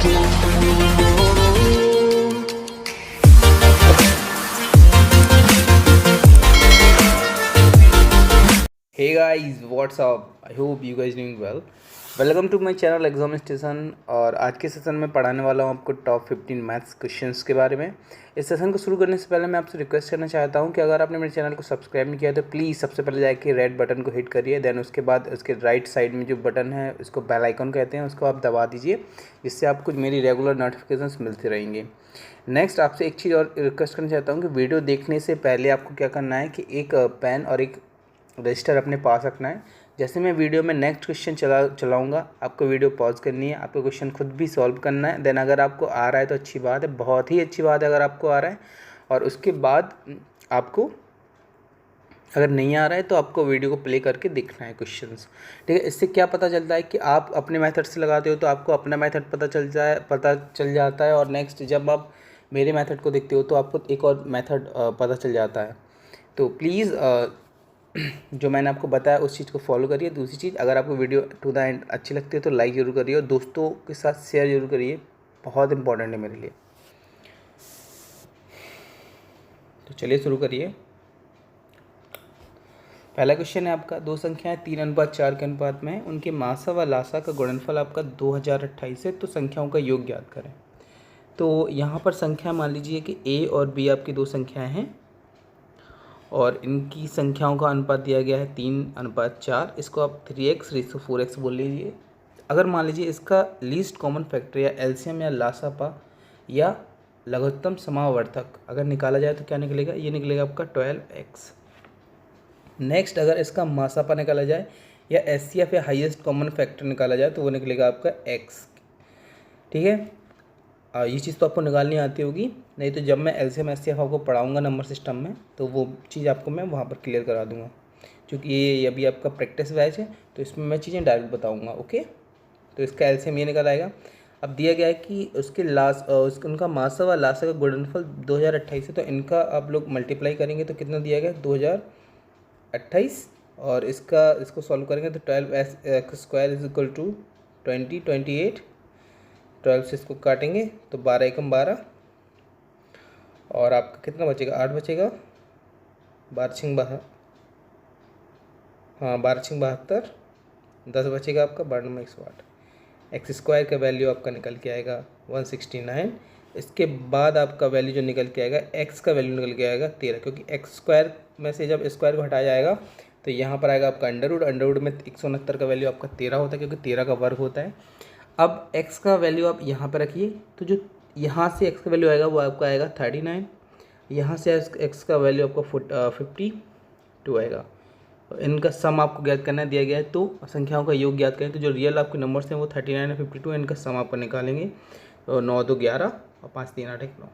Hey guys, what's up? I hope you guys doing well. Welcome to my channel exam station. और आज के session में पढ़ाने वाला हूँ आपको टॉप 15 मैथ्स क्वेश्चंस के बारे में। इस सेशन को शुरू करने से पहले मैं आपसे रिक्वेस्ट करना चाहता हूँ कि अगर आपने मेरे चैनल को सब्सक्राइब नहीं किया तो प्लीज़ सबसे पहले जाके रेड बटन को हिट करिए। देन उसके बाद उसके राइट साइड में जो बटन है उसको बेल आइकन कहते हैं, उसको आप दबा दीजिए, जिससे आपको मेरी रेगुलर नोटिफिकेशंस मिलते रहेंगे। नेक्स्ट आपसे एक चीज़ और रिक्वेस्ट करना चाहता हूँ कि वीडियो देखने से पहले आपको क्या करना है कि एक पेन और एक रजिस्टर अपने पास रखना है। जैसे मैं वीडियो में नेक्स्ट क्वेश्चन चलाऊँगा, आपको वीडियो पॉज करनी है, आपको क्वेश्चन खुद भी सॉल्व करना है। देन अगर आपको आ रहा है तो अच्छी बात है, बहुत ही अच्छी बात है अगर आपको आ रहा है। और उसके बाद आपको अगर नहीं आ रहा है तो आपको वीडियो को प्ले करके देखना है क्वेश्चंस, ठीक है। इससे क्या पता चलता है कि आप अपने मेथड से लगाते हो तो आपको अपना मेथड पता चल जाता है। और नेक्स्ट जब आप मेरे मेथड को देखते हो तो आपको एक और मेथड पता चल जाता है। तो प्लीज़ जो मैंने आपको बताया उस चीज़ को फॉलो करिए। दूसरी चीज़, अगर आपको वीडियो टू द एंड अच्छी लगती है तो लाइक ज़रूर करिए और दोस्तों के साथ शेयर ज़रूर करिए, बहुत इंपॉर्टेंट है मेरे लिए। तो चलिए शुरू करिए। पहला क्वेश्चन है आपका, दो संख्याएं 3:4 के अनुपात में है, उनके मासा व लासा का गुणनफल आपका 2028 है, तो संख्याओं का योग ज्ञात करें। तो यहाँ पर संख्या मान लीजिए कि ए और बी आपकी दो संख्याएं हैं और इनकी संख्याओं का अनुपात दिया गया है 3:4। इसको आप 3x/4x बोल लीजिए। अगर मान लीजिए इसका लीस्ट कॉमन फैक्टर या एलसीएम या लासापा या लघुत्तम समावर्तक अगर निकाला जाए तो क्या निकलेगा, ये निकलेगा आपका 12x। नेक्स्ट, अगर इसका मासापा निकाला जाए या एचसीएफ या हाईएस्ट कॉमन फैक्टर निकाला जाए तो वो निकलेगा आपका x, ठीक है। ये चीज़ तो आपको निकालनी आती होगी, नहीं तो जब मैं एलसीएम एचसीएफ आपको पढ़ाऊँगा नंबर सिस्टम में तो वो चीज़ आपको मैं वहाँ पर क्लियर करा दूँगा, क्योंकि ये अभी आपका प्रैक्टिस बैच है तो इसमें मैं चीज़ें डायरेक्ट बताऊँगा, ओके। तो इसका एलसीएम ये निकल आएगा। अब दिया गया है कि उसके उनका मासा व लासा का गुणनफल 2028 है, तो इनका आप लोग मल्टीप्लाई करेंगे तो कितना दिया गया 2028, और इसको सॉल्व करेंगे तो 12x² = 28। 12 से इसको काटेंगे तो 12 एकम 12, और आपका कितना बचेगा 8 बचेगा, 12×6 12×6 10 बचेगा आपका 12×108। x² का वैल्यू आपका निकल के आएगा 169। इसके बाद आपका वैल्यू जो निकल के आएगा x का वैल्यू निकल के आएगा 13, क्योंकि x² में से जब स्क्वायर को हटाया जाएगा तो यहाँ पर आएगा आपका अंडर रूट में 169 का वैल्यू आपका 13 होता है, क्योंकि 13 का वर्ग होता है। अब x का वैल्यू आप यहाँ पर रखिए, तो जो यहाँ से x का वैल्यू आएगा वो आपका आएगा 39, यहाँ से x का वैल्यू आपका 52 आएगा। इनका सम आपको ज्ञात करना दिया गया है, तो संख्याओं का योग ज्ञात करें। तो जो रियल आपके नंबर्स हैं वो 39 और 52 है, इनका सम आपको निकालेंगे। तो 9 2 11 और 5 3 8 1 9,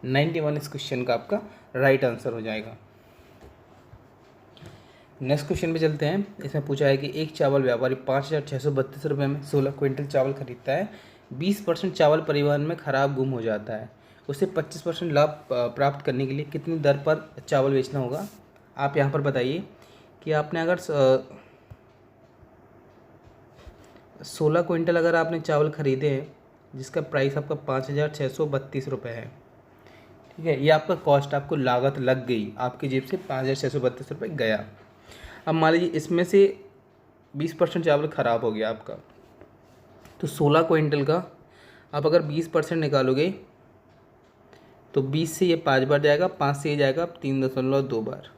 91 इस क्वेश्चन का आपका राइट आंसर हो जाएगा। नेक्स्ट क्वेश्चन पे चलते हैं। इसमें पूछा है कि एक चावल व्यापारी 5,632 रुपये में 16 क्विंटल चावल खरीदता है। 20% चावल परिवहन में खराब गुम हो जाता है, उसे 25% लाभ प्राप्त करने के लिए कितनी दर पर चावल बेचना होगा। आप यहाँ पर बताइए कि आपने अगर 16 क्विंटल अगर आपने चावल खरीदे हैं जिसका प्राइस आपका 5,632 रुपये है, ठीक है। ये आपका कॉस्ट, आपको लागत लग गई, आपकी जेब से 5,632 रुपये गया। अब मान लीजिए इसमें से 20% चावल ख़राब हो गया आपका, तो 16 क्विंटल का आप अगर 20% निकालोगे तो 20 से ये 5 बार जाएगा, 5 से ये जाएगा 3.2 बार,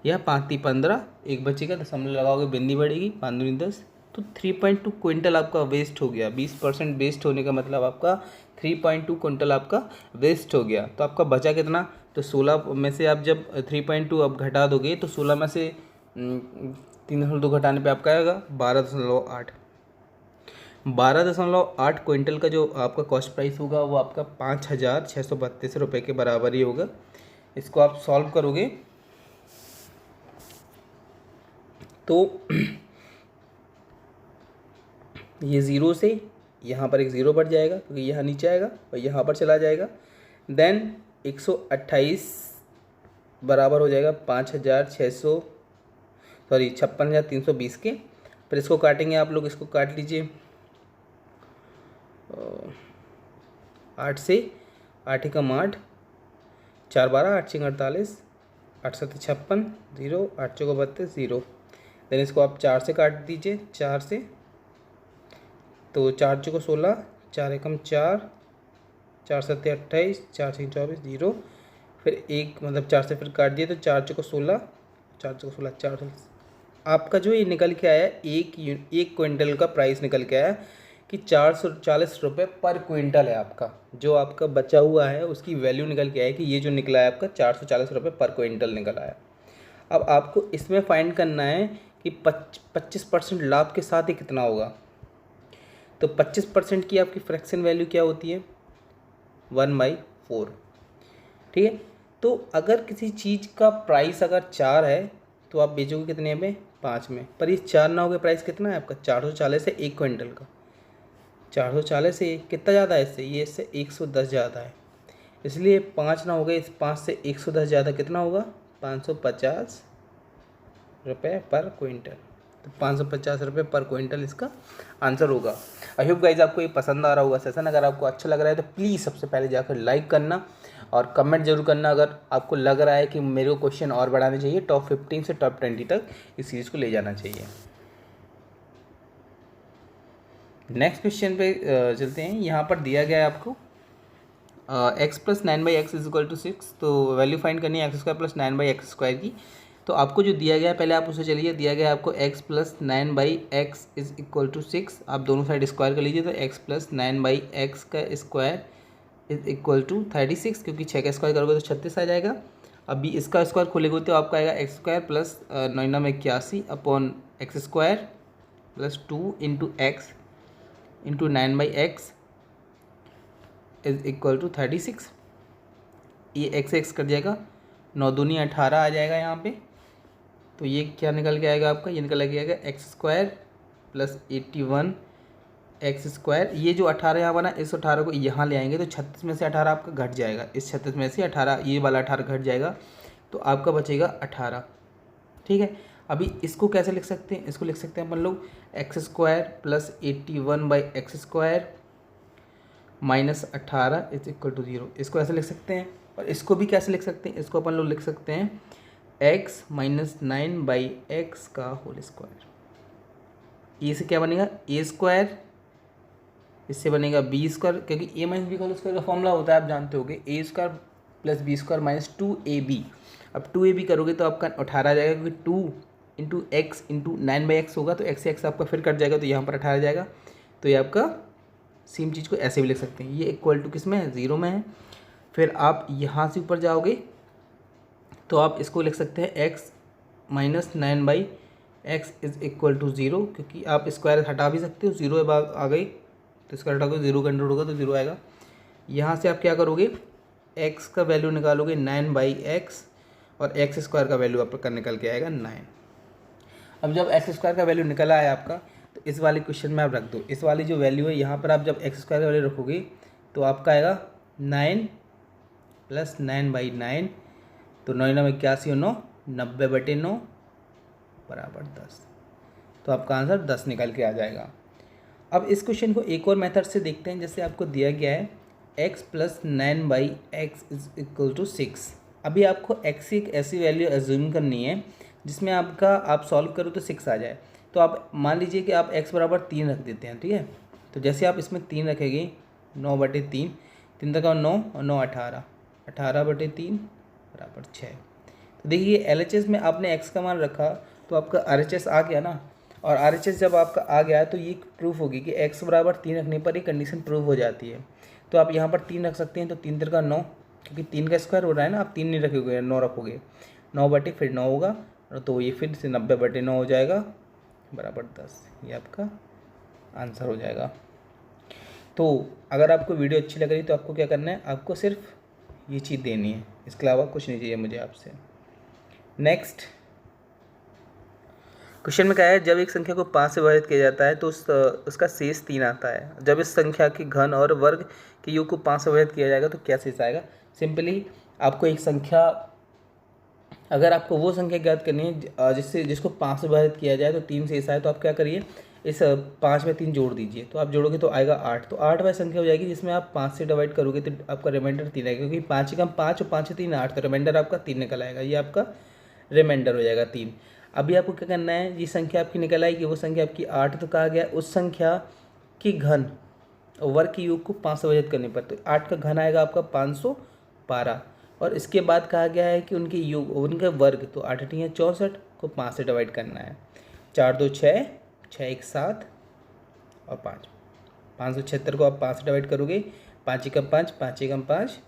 या 5 3 15, एक बचेगा, दशमलव लगाओगे बिंदी बढ़ेगी, 5 दूनी 10, तो 3.2 क्विंटल आपका वेस्ट हो गया। 20% वेस्ट होने का मतलब आपका 3.2 क्विंटल आपका वेस्ट हो गया। तो आपका बचा कितना, तो 16 में से आप जब 3.2 आप घटा दोगे तो 16 में से 3.2 घटाने पे आपका आएगा 12.8। 12.8 क्विंटल का जो आपका कॉस्ट प्राइस होगा वो आपका 5,632 रुपये के बराबर ही होगा। इसको आप सॉल्व करोगे तो ये ज़ीरो से यहाँ पर एक ज़ीरो बढ़ जाएगा, क्योंकि यहाँ नीचे आएगा और यहाँ पर चला जाएगा। देन 128 बराबर हो जाएगा 56,320 के। फिर इसको काटेंगे आप लोग, इसको काट लीजिए 8 से 8 एकम 8, 4 12, 8 6 48, 8 7 56, 0, 8 चौको 32, 0। देन इसको आप 4 से काट दीजिए, 4 से, तो 4 चौको 16, 4 एकम 4, 4 7 28, 4 6 24, 0। फिर एक मतलब 4 से फिर काट दिए तो 4 चौको 16, 4 चौको 16, 4। आपका जो ये निकल के आया एक क्विंटल का प्राइस निकल के आया कि 440 रुपये पर क्विंटल है आपका। जो आपका बचा हुआ है उसकी वैल्यू निकल के आया कि ये जो निकला है आपका 440 रुपये पर क्विंटल निकल आया। अब आपको इसमें फाइंड करना है कि 25% लाभ के साथ ही कितना होगा। तो 25% की आपकी फ्रैक्शन वैल्यू क्या होती है, 1/4। ठीक है, तो अगर किसी चीज़ का प्राइस अगर 4 है तो आप बेचोगे कितने में, 5 में। पर ये 4 ना हो गया, प्राइस कितना है आपका 440 है एक क्विंटल का। 440 से कितना ज़्यादा है इससे, ये इससे 110 ज़्यादा है, इसलिए 5 ना हो गए, इस 5 से 110 ज़्यादा कितना होगा, 550 रुपये पर क्विंटल। तो 550 रुपये पर क्विंटल इसका आंसर होगा। आई होप गाइज आपको ये पसंद आ रहा होगा सेशन। अगर आपको अच्छा लग रहा है तो प्लीज़ सबसे पहले जाकर लाइक करना और कमेंट जरूर करना अगर आपको लग रहा है कि मेरे को क्वेश्चन और बढ़ाने चाहिए, टॉप 15 से टॉप 20 तक इस सीरीज़ को ले जाना चाहिए। नेक्स्ट क्वेश्चन पे चलते हैं। यहाँ पर दिया गया है आपको x + 9/x = 6। तो वैल्यू फाइंड करनी है x² + 9/x² की। तो आपको जो दिया गया है पहले आप उसे चलिए, दिया गया है आपको x + 9/x = 6। आप दोनों साइड स्क्वायर कर लीजिए, तो x + 9/x² = 36, क्योंकि 6 का स्क्वायर करोगे तो 36 आ जाएगा। अभी इसका स्क्वायर खोलेंगे तो आपका आएगा x² + 9×81 upon x² + 2 × x × 9/x = 36। ये x कट जाएगा, 9 दूनी 18 आ जाएगा यहाँ पे। तो ये क्या निकल के आएगा आपका, ये निकल के आएगा x² + 81 x²। ये जो 18 यहाँ बना, इस 18 को यहाँ ले आएंगे तो 36 में से 18 आपका घट जाएगा, इस 36 में से 18 ये वाला 18 घट जाएगा, तो आपका बचेगा 18। ठीक है, अभी इसको कैसे लिख सकते हैं, इसको लिख सकते हैं अपन लोग x² + 81/x² - 18 = 0। इसको ऐसे लिख सकते हैं। और इसको भी कैसे लिख सकते हैं, इसको अपन लोग लिख सकते हैं x - 9/x²। ये से क्या बनेगा, a², इससे बनेगा b², क्योंकि a - b² का फॉर्मूला होता है आप जानते होगे, a² + b² - 2ab। अब 2ab करोगे तो आपका 18 आ जाएगा, क्योंकि 2 × x × 9/x होगा, तो x से x आपका फिर कट जाएगा, तो यहाँ पर 18 आ जाएगा। तो ये आपका सेम चीज़ को ऐसे भी लिख सकते हैं, ये इक्वल टू किस में है, 0 में है। फिर आप यहाँ से ऊपर जाओगे तो आप इसको लिख सकते हैं x - 9/x = 0, क्योंकि आप स्क्वायर हटा भी सकते हो, 0 आ गई तो स्क्वायर हटाओगे 0 का अंडर होगा तो 0 आएगा। यहाँ से आप क्या करोगे, x का वैल्यू निकालोगे 9/x और x² का वैल्यू आपका निकल के आएगा 9। अब जब x² का वैल्यू निकल आया आपका, तो इस वाले क्वेश्चन में आप रख दो, इस वाली जो वैल्यू है यहाँ पर आप जब x² का वैल्यू रखोगे तो आपका आएगा 9 + 9/9, तो 9 9 81 और 9 90/9 = 10। तो आपका आंसर 10 निकल के आ जाएगा। अब इस क्वेश्चन को एक और मेथड से देखते हैं। जैसे आपको दिया गया है x + 9/x = 6। अभी आपको x की एक ऐसी वैल्यू एज्यूम करनी है जिसमें आपका आप सॉल्व करो तो 6 आ जाए। तो आप मान लीजिए कि आप x = 3 रख देते हैं, ठीक है। तो जैसे आप इसमें 3 रखेंगे, 9/3, 3 तक 9 और 9 18, 18/3 = 6। तो देखिए LHS में आपने x का मान रखा तो आपका RHS आ गया ना, और RHS जब आपका आ गया है तो ये प्रूफ होगी कि x = 3 रखने पर ये कंडीशन प्रूव हो जाती है। तो आप यहाँ पर 3 रख सकते हैं, तो 3 × 9, क्योंकि 3 का स्क्वायर हो रहा है ना, आप 3 नहीं रखोगे, 9 रखोगे, 9 फिर 9 होगा, तो ये फिर से 90/9 हो जाएगा = 10। ये आपका आंसर हो जाएगा। तो अगर आपको वीडियो अच्छी लग रही तो आपको क्या करना है, आपको सिर्फ ये चीज़ देनी है, इसके अलावा कुछ नहीं चाहिए मुझे आपसे। नेक्स्ट क्वेश्चन में क्या है, जब एक संख्या को 5 से विभाजित किया जाता है तो उसका शेष 3 आता है। जब इस संख्या के घन और वर्ग के योग को 5 से विभाजित किया जाएगा तो क्या शेष आएगा। सिंपली आपको एक संख्या, अगर आपको वो संख्या ज्ञात करनी है जिसको 5 से विभाजित किया जाए तो 3 शेष आए, तो आप क्या करिए, इस 5 में 3 जोड़ दीजिए, तो आप जोड़ोगे तो आएगा 8। तो 8 वह संख्या हो जाएगी जिसमें आप 5 से डिवाइड करोगे तो आपका रिमाइंडर 3 आएगा, क्योंकि 5 कम 5 और 5 से 3 8, तो रिमाइंडर आपका 3 निकल आएगा। ये आपका रिमाइंडर हो जाएगा 3। अभी आपको क्या करना है, ये संख्या आपकी निकल आएगी, वो संख्या आपकी 8 तो कहा गया उस संख्या की घन और वर्ग के योग को 5 से विभाजित करने पर, तो 8 का घन आएगा आपका 512। और इसके बाद कहा गया है कि उनके योग उनके वर्ग, तो 8 8 64 को 5 से डिवाइड करना है। 4 2 6, 6 1 7 और 5, 576 को आप 5 से डिवाइड करोगे, 5 एकम 5, 5 एकम 5,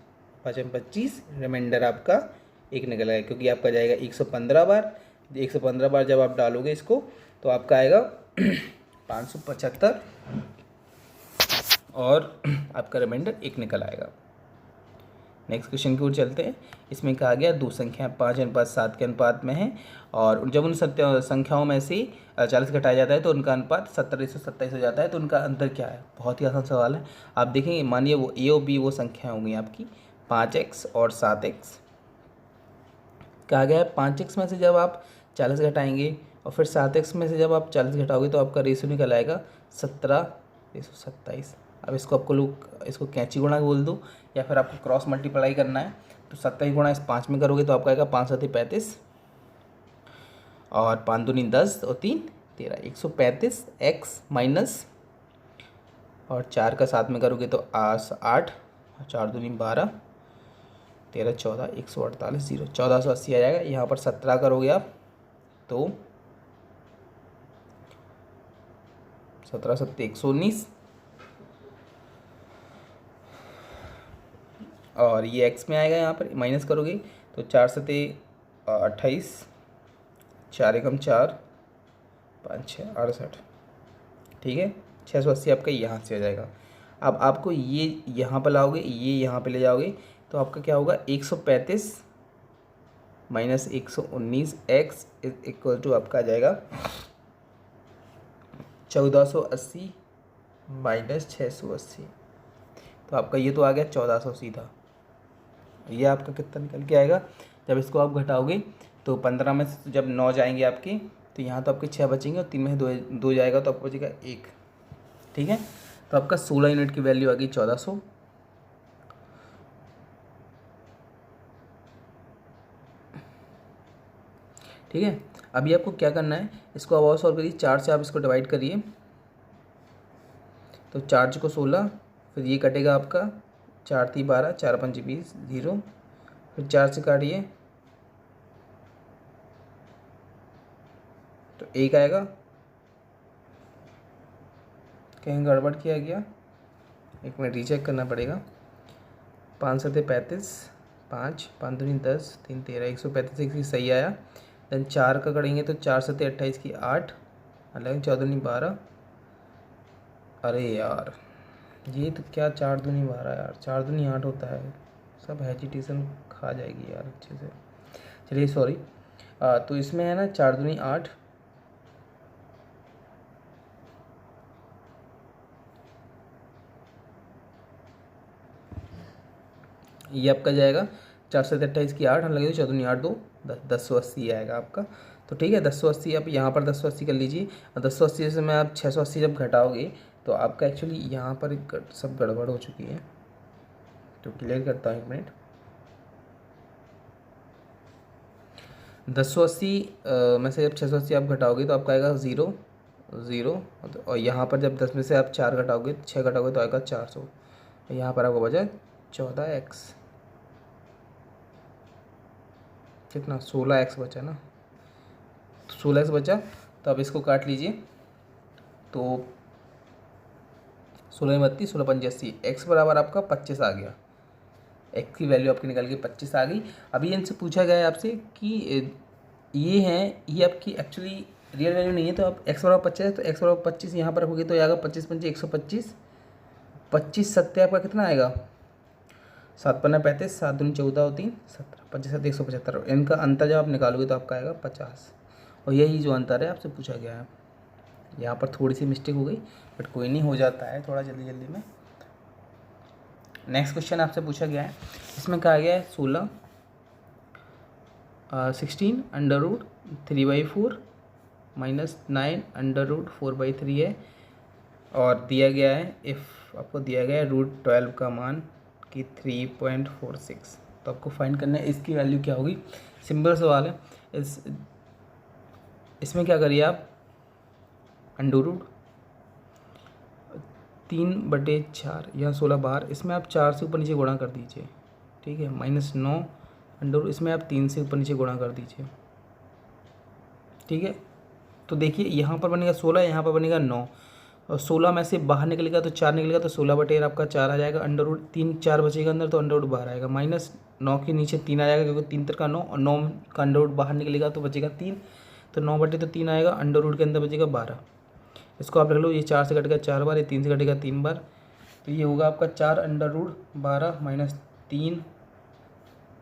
5 25, रिमाइंडर आपका 1 निकल आएगा, क्योंकि आपका जाएगा 115 बार। 115 बार जब आप डालोगे इसको तो आपका आएगा 575 और आपका रिमाइंडर 1 निकल आएगा। नेक्स्ट क्वेश्चन की ओर चलते हैं। इसमें कहा गया दो संख्याएं 5:7 के अनुपात में हैं, और जब उन संख्याओं में से 40 घटाया जाता है तो उनका अनुपात 70:27 हो जाता है, तो उनका अंतर क्या है। बहुत ही आसान सवाल है। आप देखेंगे, मानिए वो ए और बी वो संख्याएं होंगी आपकी 5x और 7x। कहा गया है 5x में से जब आप 40 घटाएंगे और फिर 7x में से जब आप 40 घटाओगे तो आपका रेशियो निकल आएगा 17:27। अब इसको आपको लोग इसको कैंची गुणा बोल दो, या फिर आपको क्रॉस मल्टीप्लाई करना है तो 27 गुणा इस 5 में करोगे तो आपका आएगा 5 7 35 और 5 2 10 और 3 13, 135x माइनस, और 4 का 7 में करोगे तो 8, 4 2 12, 13 14, 148 0, 1480 आ जाएगा। यहाँ पर 17 करोगे आप तो 17 7 119, और ये x में आएगा, यहाँ पर माइनस करोगे तो 4 7 28, 4 एकम 4, 5 6 68, ठीक है। 680 आपका यहाँ से आ जाएगा। अब आपको ये यहाँ पर लाओगे, ये यहाँ पे ले जाओगे तो आपका क्या होगा 135 माइनस 119 x इक्वल टू आपका आ जाएगा 1480 माइनस 680। तो आपका ये तो आ गया 1400 सीधा। ये आपका कितना निकल के आएगा, जब इसको आप घटाओगे तो 15 में से जब 9 जाएंगे आपके तो यहाँ तो आपके 6 बचेंगे और 3 में से 2 जाएगा तो आपको बचेगा 1, ठीक है। तो आपका 16 यूनिट की वैल्यू आ गई 1400। ठीक है। अभी आपको क्या करना है, इसको अब और सॉल्व करिए। 4 से आप इसको डिवाइड करिए तो 4 को 16, फिर ये कटेगा आपका 4 3 12, 4 5 20 0, फिर 4 से काटिए तो 1 आएगा। कहीं गड़बड़ किया गया, एक मिनट रीचेक करना पड़ेगा। 5 7 35, 5 5 2 10, 3 13, 135 1 सही आया। देन 4 का करेंगे तो 4 7 28 की 8, अलग 14 12। अरे यार ये तो क्या 4 2 12 यार, 4 2 8 होता है। सब हेजिटेशन खा जाएगी यार अच्छे से। चलिए सॉरी। तो इसमें है ना 4 2 8, ये आपका जाएगा 4 7 28 की 8, हम लगे 14 2 8 2 1080 आएगा आपका। तो ठीक है 1080, आप यहाँ पर 1080 कर लीजिए। और 1080 से में आप 680 जब घटाओगे तो आपका एक्चुअली यहाँ पर सब गड़बड़ हो चुकी है, तो क्लियर करता हूँ एक मिनट। 1080 में से जब 680 आप घटाओगे तो आपका आएगा 0 0, और यहाँ पर जब 10 में से आप 4 घटाओगे 6 घटाओगे तो आएगा 400। यहाँ पर आपको बचा 14x, कितना 16x बचा ना, 16x बचा। तो अब इसको काट लीजिए तो 16 32, 16 5 80, x बराबर आपका 25 आ गया। x की वैल्यू आपकी निकल गई 25 आ गई। अभी इनसे पूछा गया है आपसे कि ये है, ये आपकी एक्चुअली रियल वैल्यू नहीं है, तो आप x बराबर 25 है तो x बराबर 25 यहाँ पर रखोगे तो आएगा 25 5 125, 25 सत्य आपका कितना आएगा 7 5 35, 7 2 14 और 3 17, 25 7 175। इनका अंतर जब आप निकालोगे तो आपका आएगा 50, और यही जो अंतर है आपसे पूछा गया है। यहाँ पर थोड़ी सी मिस्टेक हो गई बट कोई नहीं, हो जाता है थोड़ा जल्दी जल्दी में। नेक्स्ट क्वेश्चन आपसे पूछा गया है, इसमें कहा गया है 16 √3/4 -9 √4/3 है और दिया गया है आपको दिया गया है √12 का मान कि 3.46। तो आपको फाइंड करना है इसकी वैल्यू क्या होगी। सिंपल सवाल है। इसमें क्या करिए आप, √3/4 या 16 बार, इसमें आप 4 से ऊपर नीचे गुणा कर दीजिए, ठीक है। -9 इसमें आप 3 से ऊपर नीचे गुणा कर दीजिए, ठीक है। तो देखिए यहाँ पर बनेगा 16, यहाँ पर बनेगा 9 और 16 में से बाहर निकलेगा तो 4 निकलेगा, तो 16/8 आपका 4 आ जाएगा। √3 4 बचेगा अंदर, तो √12 आएगा। -9 के नीचे 3 आ जाएगा क्योंकि 3 3 का 9 और 9 का अंडर बाहर निकलेगा तो बचेगा 3, तो 9/3 आएगा। अंडर के अंदर बचेगा 12। इसको आप रख लो, ये 4 से कटेगा 4 बार, ये 3 से कटेगा 3 बार, तो ये होगा आपका 4√12 - 3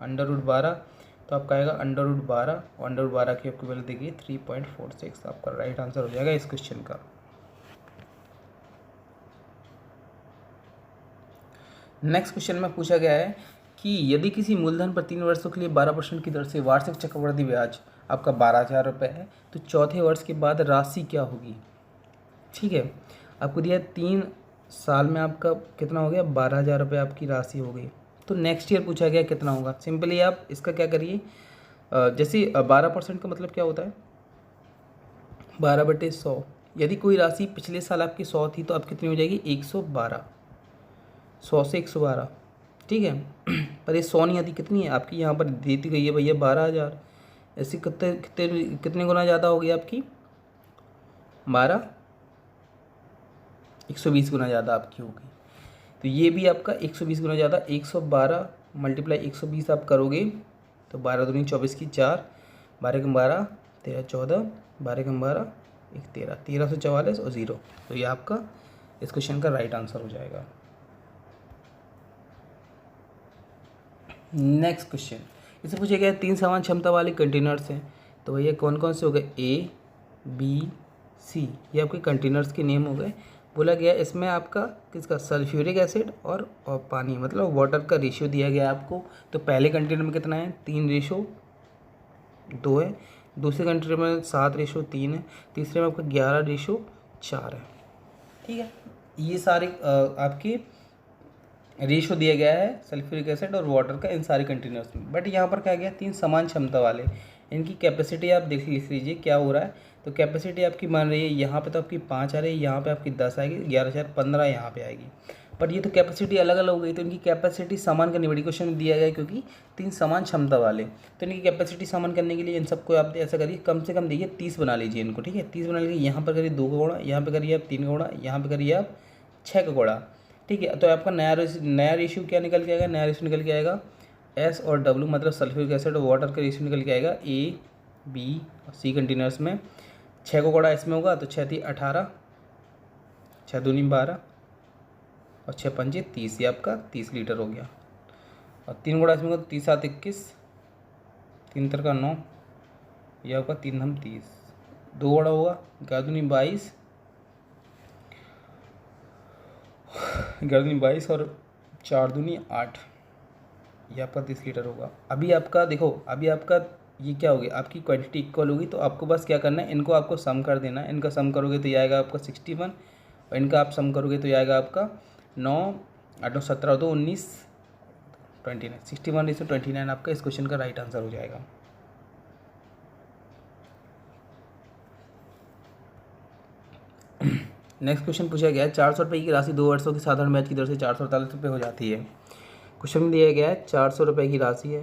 √12, तो आपका आएगा √12 और √12 की आपको वैल्यू देखिए 3.46। आपका राइट आंसर हो जाएगा इस क्वेश्चन का। नेक्स्ट क्वेश्चन में पूछा गया है कि यदि किसी मूलधन पर 3 वर्षों के लिए 12% की दर से वार्षिक चक्रवृद्धि ब्याज आपका 12,000 रुपये है, तो चौथे वर्ष के बाद राशि क्या होगी, ठीक है। आपको दिया 3 साल में आपका कितना हो गया, 12,000 रुपये आपकी राशि हो गई। तो नेक्स्ट ईयर पूछा गया कितना होगा। सिंपली आप इसका क्या करिए, जैसे 12% का मतलब क्या होता है, 12/100। यदि कोई राशि पिछले साल आपकी 100 थी तो आप कितनी हो जाएगी, 112, 100 से 112, ठीक है। पर ये 100 नहीं आती, कितनी है आपकी, यहाँ पर देती गई है भैया 12,000। ऐसे कितने कितने कितने गुना ज़्यादा हो गई आपकी, 120 गुना ज़्यादा आपकी होगी। तो ये भी आपका 120 गुना ज़्यादा, 112 × 120 आप करोगे तो 12 दूनी 24 की 4, 12 कम 12 13 14, 12 कम 12 1 13, 1344 और 0। तो ये आपका इस क्वेश्चन का राइट आंसर हो जाएगा। नेक्स्ट क्वेश्चन, इसे पूछा गया 3 समान क्षमता वाले कंटेनर्स हैं, तो भैया कौन कौन से हो गए, A B C, ये आपके कंटेनर्स के नेम हो गए। बोला गया इसमें आपका किसका, सल्फ्यूरिक एसिड और पानी, मतलब वाटर का रेशियो दिया गया आपको। तो पहले कंटेनर में कितना है, 3:2 है। दूसरे कंटेनर में 7:3 है। तीसरे में आपका 11:4 है, ठीक है। ये सारे आपके रेशो दिया गया है सल्फ्यूरिक एसिड और वाटर का इन सारे कंटेनर्स में। बट यहाँ पर क्या गया, 3 समान क्षमता वाले, इनकी कैपेसिटी आप देख लीजिए क्या हो रहा है। तो कैपेसिटी आपकी मान रही है, यहाँ पे तो आपकी 5 आ रही है, यहाँ पे आपकी 10 आएगी, 11,000 15 यहाँ पे आएगी। बट ये तो कैपेसिटी अलग अलग हो गई, तो इनकी कैपेसिटी समान करनी पड़ी। क्वेश्चन में दिया गया क्योंकि 3 समान क्षमता वाले, तो इनकी कैपेसिटी समान करने के लिए इन सबको आप ऐसा करिए, कम से कम देखिए 30 बना लीजिए इनको, ठीक है। 30 बना लीजिए, यहाँ पर करिए 2 का गुणा, यहाँ पर करिए आप 3 का गुणा, यहाँ पर करिए आप 6 का गुणा, ठीक है। तो आपका नया रेशियो क्या निकल के आएगा, नया रेशियो निकल के आएगा S और W, मतलब सल्फ्यूरिक एसिड और वाटर का रेशियो निकल के आएगा A B और C कंटेनर्स में। 6 को गुणा इसमें होगा तो 6 × 3 = 18, 6 दूनी 12 और 6 पंजे 30, ये आपका 30 लीटर हो गया। और 3 गुणा इसमें होगा तो 30 7 21, 3 3 का 9, ये आपका 3 हम 30, 2 गुणा होगा 11 दूनी 22, 11 दूनी 22 और 4 दूनी 8, ये आपका 30 लीटर होगा। अभी आपका देखो, अभी आपका ये क्या होगी, आपकी क्वांटिटी इक्वल होगी, तो आपको बस क्या करना है, इनको आपको सम कर देना है। इनका सम करोगे तो ये आएगा आपका 61 और इनका आप सम करोगे तो ये आएगा आपका 9 8 17 2 19 29, 61:29 आपका इस क्वेश्चन का राइट आंसर हो जाएगा। नेक्स्ट क्वेश्चन पूछा गया है 400 रुपये की राशि 2 वर्षों की साधारण ब्याज की दर से 448 रुपये हो जाती है। क्वेश्चन में दिया गया है 400 रुपये की राशि है,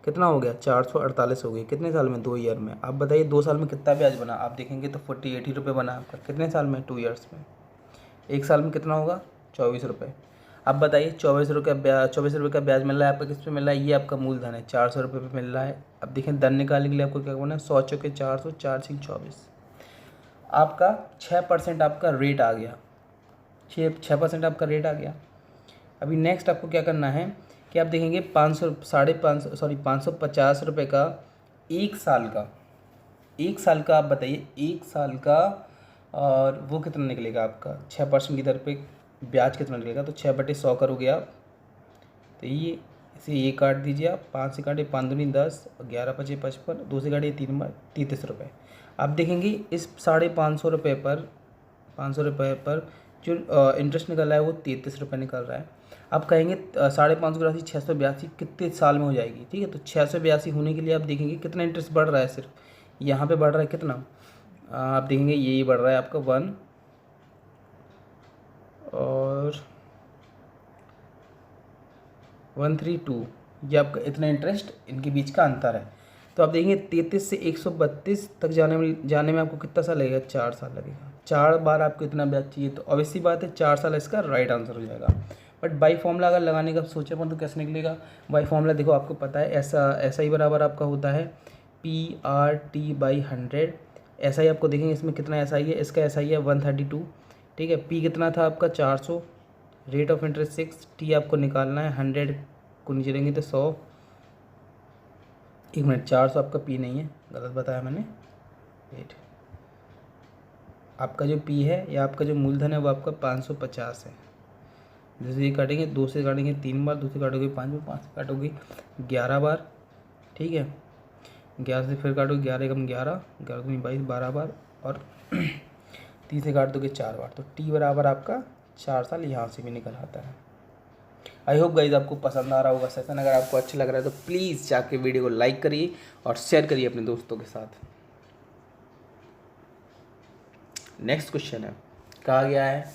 कितना हो गया, 448 हो गई, कितने साल में, 2 ईयर में। आप बताइए 2 साल में कितना ब्याज बना, आप देखेंगे तो 48 रुपये बना आपका, कितने साल में, 2 ईयर्स में। 1 साल में कितना होगा, 24 रुपये। अब बताइए 24 रुपये का ब्याज मिल रहा है आपका, किस पे मिल रहा है, ये आपका मूलधन है, 400 रुपये पे मिल रहा है। अब देखें धन निकालने के लिए आपको क्या करना है, 100 चौके 400, 4 × 24, आपका 6% आपका रेट आ गया, 6% आपका रेट आ गया। अभी नेक्स्ट आपको क्या करना है कि आप देखेंगे 550 रुपये का 1 साल का, 1 साल का आप बताइए 1 साल का, और वो कितना निकलेगा आपका, 6% की दर पे ब्याज कितना निकलेगा। तो 6/100 करोगे आप, तो ये इसे ये काट दीजिए आप, 5 से काटिए 5 दूनी 10, 11 × 5 = 55, 2 से काटिए 3 × 33 रुपये। आप देखेंगे इस 550 रुपये पर 500 रुपये पर जो इंटरेस्ट निकल रहा है वो 33 रुपये निकल रहा है। आप कहेंगे 550 की राशि 682 कितने साल में हो जाएगी, ठीक है। तो 682 होने के लिए आप देखेंगे कितना इंटरेस्ट बढ़ रहा है, सिर्फ यहाँ पे बढ़ रहा है कितना, आप देखेंगे यही बढ़ रहा है आपका 1 और 132, ये आपका इतना इंटरेस्ट इनके बीच का अंतर है। तो आप देखेंगे 33 से 132 तक जाने में आपको कितना साल लगेगा, 4 साल लगेगा। 4 बार आपको इतना ब्याज चाहिए, तो ऑब्वियसली बात है 4 साल इसका राइट आंसर हो जाएगा। बट बाई फॉर्मूला अगर लगाने का सोचे तो कैसे निकलेगा, बाई फॉर्मूला देखो आपको पता है ऐसा ही बराबर आपका होता है PRT/100। ऐसा ही आपको देखेंगे इसमें कितना ऐसा ही है, इसका ऐसा ही है 132, ठीक है। P कितना था आपका 400, रेट ऑफ इंटरेस्ट 6, T आपको निकालना है 100 को नीचे लेंगे तो 100, 1 मिनट 400 आपका P नहीं है, गलत बताया मैंने, वेट, आपका जो P है या आपका जो मूलधन है वो आपका 550 है। जैसे ये काटेंगे 2 से काटेंगे 3 बार, 2 से काटोगे 5 बार, 5 से काटोगे 11 बार, ठीक है। 11 से फिर काटोगे 11 कम 11, 11 दूनी 22, 12 बार, और 30 से काट दोगे 4 बार, तो T बराबर आपका 4 साल यहाँ से भी निकल आता है। आई होप गाइज आपको पसंद आ रहा होगा सेशन। अगर आपको अच्छा लग रहा है तो प्लीज़ जाके वीडियो को लाइक करिए और शेयर करिए अपने दोस्तों के साथ। नेक्स्ट क्वेश्चन है, कहा गया है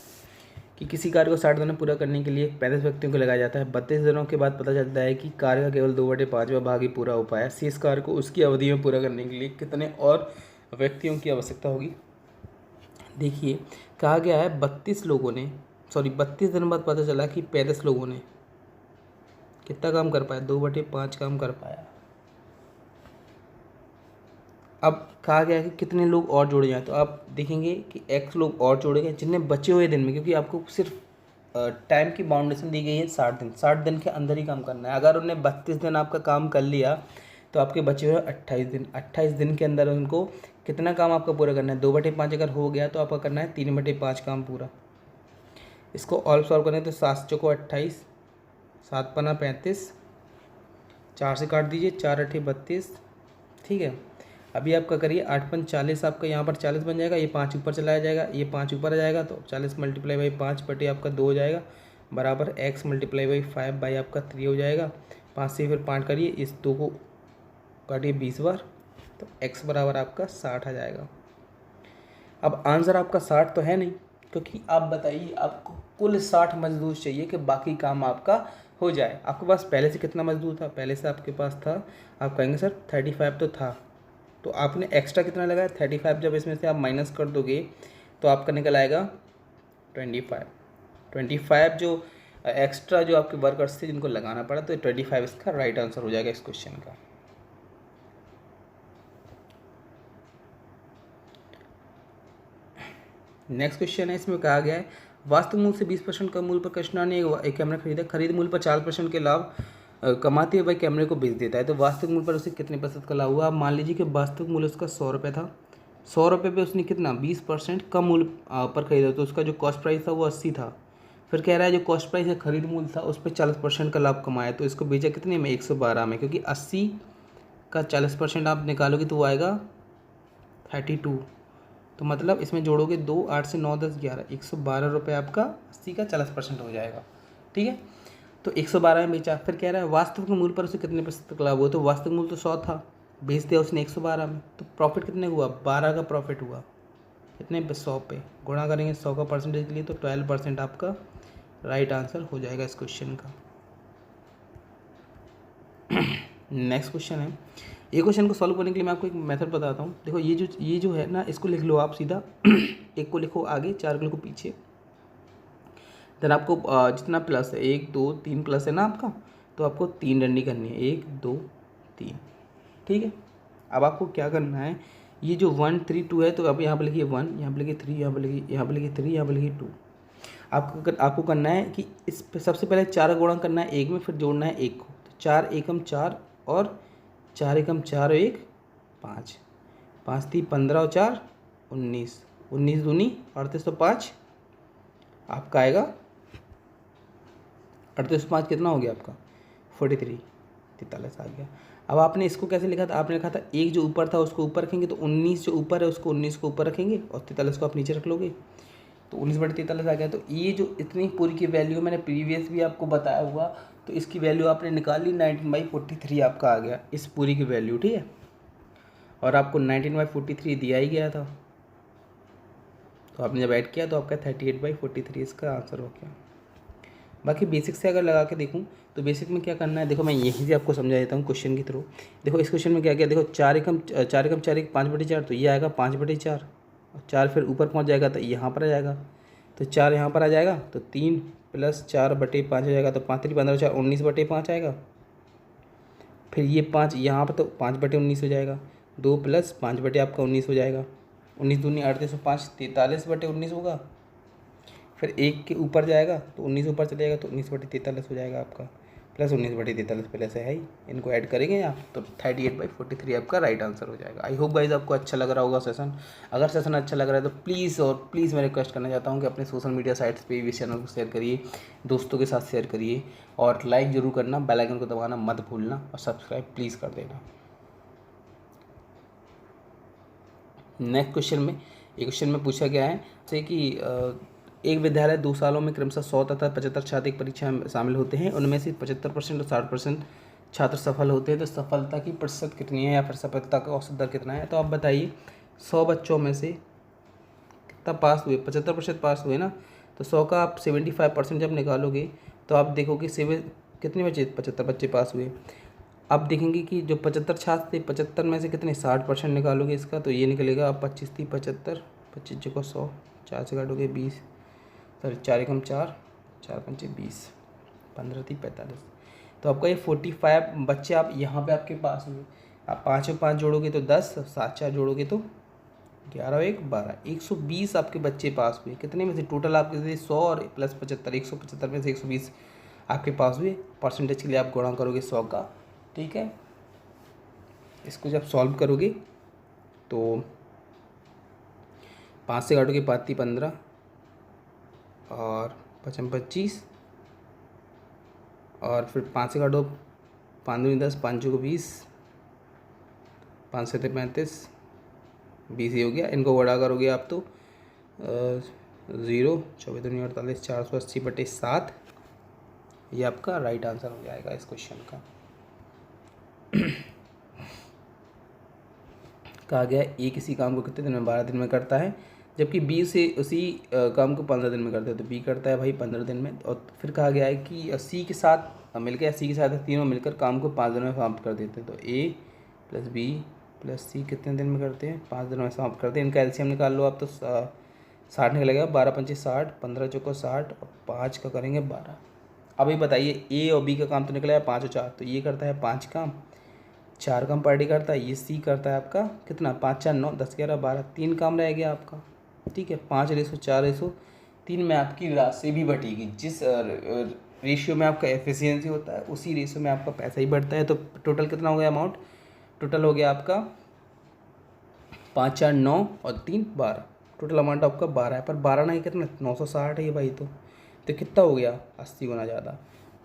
कि किसी कार्य को 60 दिनों में पूरा करने के लिए 35 व्यक्तियों को लगाया जाता है। 32 दिनों के बाद पता चलता है कि कार्य का केवल 2/5वां भाग ही पूरा हो पाया। शेष कार्य को उसकी अवधि में पूरा करने के लिए कितने और व्यक्तियों की आवश्यकता होगी। देखिए कहा गया है 32 दिनों बाद पता चला कि 35 लोगों ने कितना काम कर पाया, 2/5 काम कर पाया। अब कहा गया है कि कितने लोग और जोड़े जाएं, तो आप देखेंगे कि X लोग और जोड़े गए जिनने बचे हुए दिन में, क्योंकि आपको सिर्फ टाइम की बाउंडेशन दी गई है 60 दिन के अंदर ही काम करना है। अगर उन्होंने 32 दिन आपका काम कर लिया तो आपके बचे हुए 28 दिन के अंदर उनको कितना काम आपका पूरा करना है, 2/5 अगर हो गया तो आपका करना है 3/5 काम पूरा। इसको ऑल सॉल्व करें तो 7 चौको 28, 7 पन्ना 35, 4 से काट दीजिए, 4 8 32, ठीक है। अभी आपका करिए 8 पंच 40, आपका यहाँ पर 40 बन जाएगा, ये 5 ऊपर चलाया जाएगा, ये 5 ऊपर आ जाएगा, तो 40 × 5 बटे आपका 2 हो जाएगा, बराबर x × 5 बाई आपका 3 हो जाएगा। 5 से फिर 5 करिए, इस 2 को काटिए 20 बार, तो x बराबर आपका 60 आ जाएगा। अब आंसर आपका 60 तो है नहीं, क्योंकि आप बताइए आपको कुल 60 मजदूर चाहिए कि बाकी काम आपका हो जाए। आपके पास पहले से कितना मजदूर था, पहले से आपके पास था, आप कहेंगे सर 35 तो था, तो आपने एक्स्ट्रा कितना लगाया 35, जब इसमें से आप माइनस कर दोगे तो आपका निकल आएगा 25 जो एक्स्ट्रा जो आपके वर्कर्स थे जिनको लगाना पड़ा, तो 25 इसका राइट आंसर हो जाएगा इस क्वेश्चन का। नेक्स्ट क्वेश्चन है, इसमें कहा गया है वास्तविक मूल्य से 20% कम मूल्य पर कृष्णा ने एक कैमरा खरीदा, खरीद मूल्य पर 4% के लाभ कमाते हुए कैमरे को बेच देता है, तो वास्तविक मूल्य पर उसे कितने प्रतिशत का लाभ हुआ। आप मान लीजिए कि वास्तविक मूल्य उसका 100 रुपये था, 100 रुपये पे उसने कितना 20% कम मूल्य पर खरीदा, तो उसका जो कॉस्ट प्राइस था वो 80 था। फिर कह रहा है जो कॉस्ट प्राइस है खरीद मूल्य था उस पर 40% का लाभ कमाया, तो इसको बेचा कितने में 112 में, क्योंकि 80 का 40% आप निकालोगे तो वो आएगा 32, तो मतलब इसमें जोड़ोगे 2, 8 से 9, 10, 11, 112 रुपये आपका 80 का 40% हो जाएगा, ठीक है। तो 112 में बेचा। फिर कह रहा है वास्तविक मूल्य पर उसे कितने प्रतिशत का लाभ हुआ, तो वास्तविक मूल्य तो 100 था, बेच दिया उसने 112 में, तो प्रॉफिट कितने हुआ 12 का प्रॉफिट हुआ, कितने पे 100 पे गुणा करेंगे 100 का परसेंटेज के लिए, तो 12% आपका राइट आंसर हो जाएगा इस क्वेश्चन का। नेक्स्ट क्वेश्चन है, ये क्वेश्चन को सॉल्व करने के लिए मैं आपको एक मेथड बताता हूँ। देखो ये जो है ना, इसको लिख लो आप सीधा एक को लिखो आगे, 4 को लिखो पीछे, देन आपको जितना प्लस है 1 2 3 प्लस है ना आपका, तो आपको 3 डंडी करनी है, 1 2 3, ठीक है। अब आपको क्या करना है, ये जो 1 3 2 है, तो अब यहाँ पर लिखिए 1, यहाँ पर लिखिए 3, यहाँ पर लिखिए 3, यहाँ पर लिखिए 2। आपको करना है कि इस पे सबसे पहले 4 का गुणा करना है 1 में, फिर जोड़ना है 1 को, तो 4 एकम 4 और 4 एकम 4 और 1 5, 5 3 15 और 4 19, 19 दूनी 38, तो 5 आपका आएगा 38 5 कितना हो गया आपका 43, 43 आ गया। अब आपने इसको कैसे लिखा था, आपने लिखा था एक जो ऊपर था उसको ऊपर रखेंगे, तो 19 जो ऊपर है उसको 19 को ऊपर रखेंगे और 43 को आप नीचे रख लोगे, तो 19/43 आ गया। तो ये जो इतनी पूरी की वैल्यू मैंने प्रीवियस भी आपको बताया हुआ, तो इसकी वैल्यू आपने निकाली 19/43 आपका आ गया इस पूरी की वैल्यू, ठीक है। और आपको 19/43 दिया ही गया था, तो आपने जब ऐड किया तो आपका 38/43 इसका आंसर हो गया। बाकी बेसिक से अगर लगा के देखूँ तो बेसिक में क्या करना है, देखो मैं यहीं से आपको समझा देता हूँ क्वेश्चन के थ्रू। देखो इस क्वेश्चन में क्या क्या, देखो 4 एकम 4 एक 5/4, तो ये आएगा 5/4, और 4 फिर ऊपर पहुँच जाएगा तो यहाँ पर आ जाएगा, तो 4 यहाँ पर आ जाएगा, तो 3 + 4/5 हो जाएगा, तो 5 3 15 4 19/5 आएगा। फिर ये 5 यहाँ पर, तो 5/19 हो जाएगा, 2 + 5 आपका 19 हो जाएगा, 19 दूनी 38 और 5 43/19 होगा। फिर 1 के ऊपर जाएगा तो 19 ऊपर चलेगा, तो 19/43 हो जाएगा आपका, प्लस 19/43 पहले से है ही, इनको ऐड करेंगे आप तो 38/43 आपका राइट आंसर हो जाएगा। आई होप गाइज आपको अच्छा लग रहा होगा सेशन। अगर सेशन अच्छा लग रहा है तो प्लीज़ और प्लीज़ मैं रिक्वेस्ट करना चाहता हूँ कि अपने सोशल मीडिया साइट्स पे भी इस चैनल को शेयर करिए, दोस्तों के साथ शेयर करिए, और लाइक ज़रूर करना, बेल आइकन को दबाना मत भूलना, और सब्सक्राइब प्लीज़ कर देना। नेक्स्ट क्वेश्चन में, एक क्वेश्चन में पूछा गया है जैसे कि एक विद्यालय 2 सालों में क्रमशः 100 तथा 75 छात्र एक परीक्षा में शामिल होते हैं, उनमें से 75% और 60% छात्र सफल होते हैं, तो सफलता की प्रतिशत कितनी है या फिर सफलता का औसत दर कितना है। तो आप बताइए 100 बच्चों में से कितना पास हुए, 75% पास हुए ना, तो 100 का आप 75% जब निकालोगे तो आप देखोगे कितने बच्चे, 75 बच्चे पास हुए। आप देखेंगे कि जो 75 छात्र थे, 75 में से कितने 60% निकालोगे इसका, तो ये निकलेगा आप 25 थी 75, 25 जगह 100, 4 से काटोगे 20, सॉरी 4 एकम 4, 4 पंचे 20, 15 थी 45, तो आपका ये 45 बच्चे आप यहाँ पे आपके पास हुए। आप 5 और 5 जोड़ोगे तो 10, 7 4 जोड़ोगे तो 11 और 1 12, 120 आपके बच्चे पास हुए। कितने में से, टोटल आपके से 100 और प्लस 75, 175 में से 120 आपके पास हुए। परसेंटेज के लिए आप गुणा करोगे 100 का, ठीक है। इसको जब सॉल्व करोगे तो 5 से काटोगे 5 × 15 और 5 × 25, और फिर 5 से काटो 5 दूनी 10, 5 को 20, 5 से 35, 20 ही हो गया। इनको बड़ा करोगे आप तो 0, 24 दूनी 48, 480/7, ये आपका राइट आंसर हो जाएगा इस क्वेश्चन का। कहा गया ए किसी काम को कितने दिन में, 12 दिन में करता है, जबकि बी से उसी काम को 15 दिन में करता है, तो बी करता है भाई 15 दिन में। और फिर कहा गया है कि सी के साथ मिलकर, सी के साथ तीनों मिलकर काम को 5 दिन में समाप्त कर देते हैं, तो ए + बी + सी कितने दिन में करते हैं, 5 दिनों में समाप्त करते हैं। इनका एलसीएम निकाल लो आप, तो 60 निकलेगा, 12 पंचे 60, 15 चौको 60 और 5 का करेंगे 12। अब ये बताइए ए और बी का काम तो निकला है 5 और 4, तो ये करता है 5 काम, 4 काम पार्टी करता है, ये सी करता है आपका कितना, 5 4 9 10 11 12, 3 काम रह गया आपका, ठीक है। 5:4:3 में आपकी राशि भी बढ़ेगी, जिस रेशियो में आपका एफिशिएंसी होता है उसी रेशियो में आपका पैसा ही बढ़ता है। तो टोटल कितना हो गया अमाउंट, टोटल हो गया आपका 5 4 9 और 3 12, टोटल अमाउंट आपका 12 है। पर 12 नहीं कितना, 960 है ये भाई, तो कितना हो गया, 80 गुना ज़्यादा।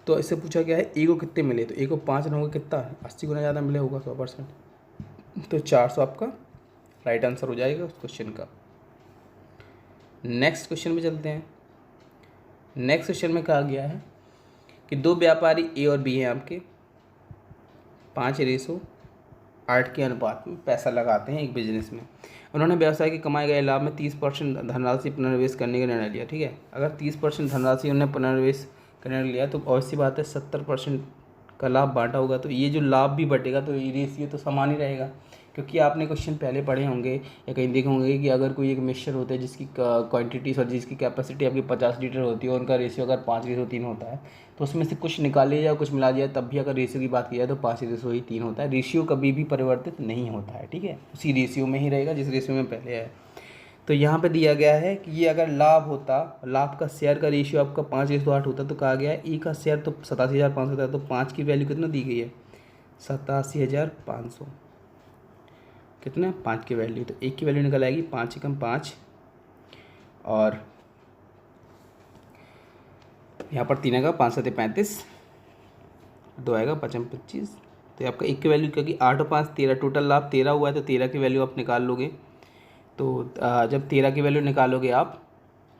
तो इससे पूछा गया है ए को कितने मिले, तो ए को 5 होंगे, कितना 80 गुना ज़्यादा मिले होगा 100%, तो 400 आपका राइट आंसर हो जाएगा उस क्वेश्चन का। नेक्स्ट क्वेश्चन में चलते हैं। नेक्स्ट क्वेश्चन में कहा गया है कि 2 व्यापारी ए और बी हैं आपके, 5:8 के अनुपात में पैसा लगाते हैं एक बिजनेस में। उन्होंने व्यवसाय के कमाए गए लाभ में 30% धनराशि पुनर्निवेश करने का निर्णय लिया, ठीक है। अगर 30% धनराशि उन्होंने पुनर्निवेश करने लिया तो ऑब्वियसली बात है 70% का लाभ बांटा होगा, तो ये जो लाभ भी बटेगा तो ये रेशियो तो समान ही रहेगा, क्योंकि आपने क्वेश्चन पहले पढ़े होंगे या कहीं देखे होंगे कि अगर कोई एक मिक्सचर होता है जिसकी क्वांटिटी और जिसकी कैपेसिटी आपकी 50 लीटर होती है और उनका रेशियो अगर 5:3 होता है, तो उसमें से कुछ निकाल लिया जाए कुछ मिला दिया तब भी अगर रेशियो की बात की जाए तो 5:3 होता है। रेशियो कभी भी परिवर्तित नहीं होता है, ठीक है, उसी रेशियो में ही रहेगा जिस रेशियो में पहले है। तो यहाँ पे दिया गया है कि ये अगर लाभ होता, लाभ का शेयर का रेशियो आपका 5:8 होता, तो कहा गया है ए का शेयर तो 87,500 होता है, तो 5 की वैल्यू कितना दी गई है, 87,500, कितना 5 की वैल्यू, तो 1 की वैल्यू निकल आएगी 5 × 5, और यहाँ पर 3 का 5 7 35, 2 आएगा 5 में 25। तो ये आपका 1 की वैल्यू, क्योंकि 8 और 5 13, टोटल लाभ 13 हुआ है, तो 13 की वैल्यू आप निकाल लोगे। तो जब 13 की वैल्यू निकालोगे आप,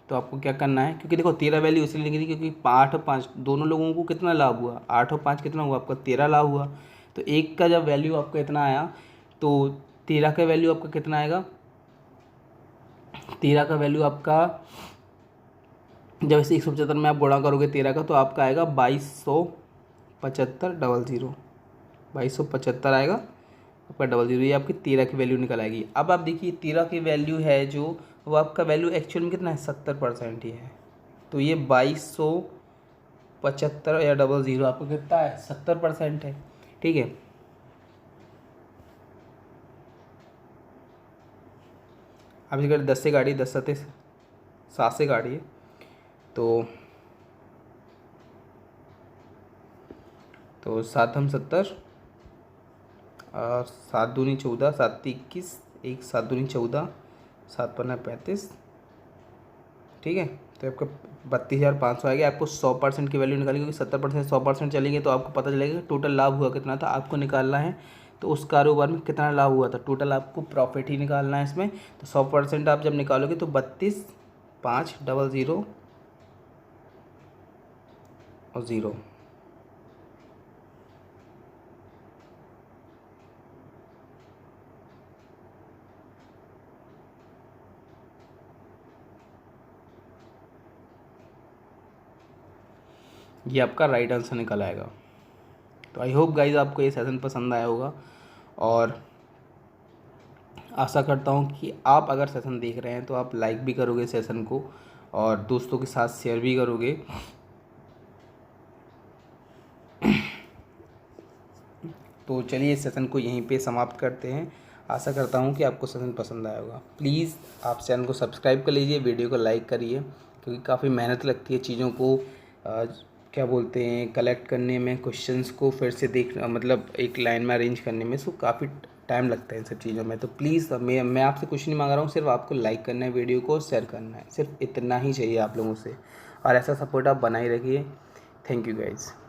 तो आपको क्या करना है, क्योंकि देखो 13 वैल्यू इसलिए निकली क्योंकि 8 और 5 दोनों लोगों को कितना लाभ हुआ, 8 और 5 कितना हुआ आपका 13 लाभ हुआ। तो 1 का जब वैल्यू आपका इतना आया, तो 13 का वैल्यू आपका कितना आएगा, 13 का वैल्यू आपका जब इसे 175 में आप गुणा करोगे 13 का, तो आपका आएगा 2275 00, 2275 आएगा आपका 00। ये आपकी 13 की वैल्यू निकल आएगी। अब आप देखिए 13 की वैल्यू है जो, वो आपका वैल्यू एक्चुअल में कितना है 70% ही है। तो ये 2275 या 00 आपको कितना है 70% है। ठीक है, अब इसे 10 से गाड़ी 10 सते 7 से गाड़ी है, तो 7 हम 70 और 7 दूनी 14, 7 21, 1 7 दूनी 14, 7 पन्ना 35। ठीक है, तो आपका 32,500 आएगा। आपको 100% की वैल्यू निकाली, क्योंकि 70% 100% चलेंगे तो आपको पता चलेगा कि टोटल लाभ हुआ कितना था, आपको निकालना है। तो उस कारोबार में कितना लाभ हुआ था, टोटल आपको प्रॉफिट ही निकालना है इसमें। तो 100% आप जब निकालोगे तो 32,500 और 0। ये आपका राइट आंसर निकल आएगा। तो आई होप गाइज आपको ये सेशन पसंद आया होगा, और आशा करता हूँ कि आप अगर सेशन देख रहे हैं तो आप लाइक भी करोगे सेशन को, और दोस्तों के साथ शेयर भी करोगे। तो चलिए इस सेशन को यहीं पे समाप्त करते हैं। आशा करता हूँ कि आपको सेशन पसंद आया होगा। प्लीज़ आप चैनल को सब्सक्राइब कर लीजिए, वीडियो को लाइक करिए, क्योंकि काफ़ी मेहनत लगती है चीज़ों को क्या बोलते हैं कलेक्ट करने में, क्वेश्चंस को फिर से देखना, मतलब एक लाइन में अरेंज करने में, सो काफ़ी टाइम लगता है इन सब चीज़ों में। तो प्लीज़ मैं आपसे कुछ नहीं मांग रहा हूँ, सिर्फ आपको लाइक करना है, वीडियो को शेयर करना है, सिर्फ इतना ही चाहिए आप लोगों से, और ऐसा सपोर्ट आप बनाए रखिए। Thank you guys.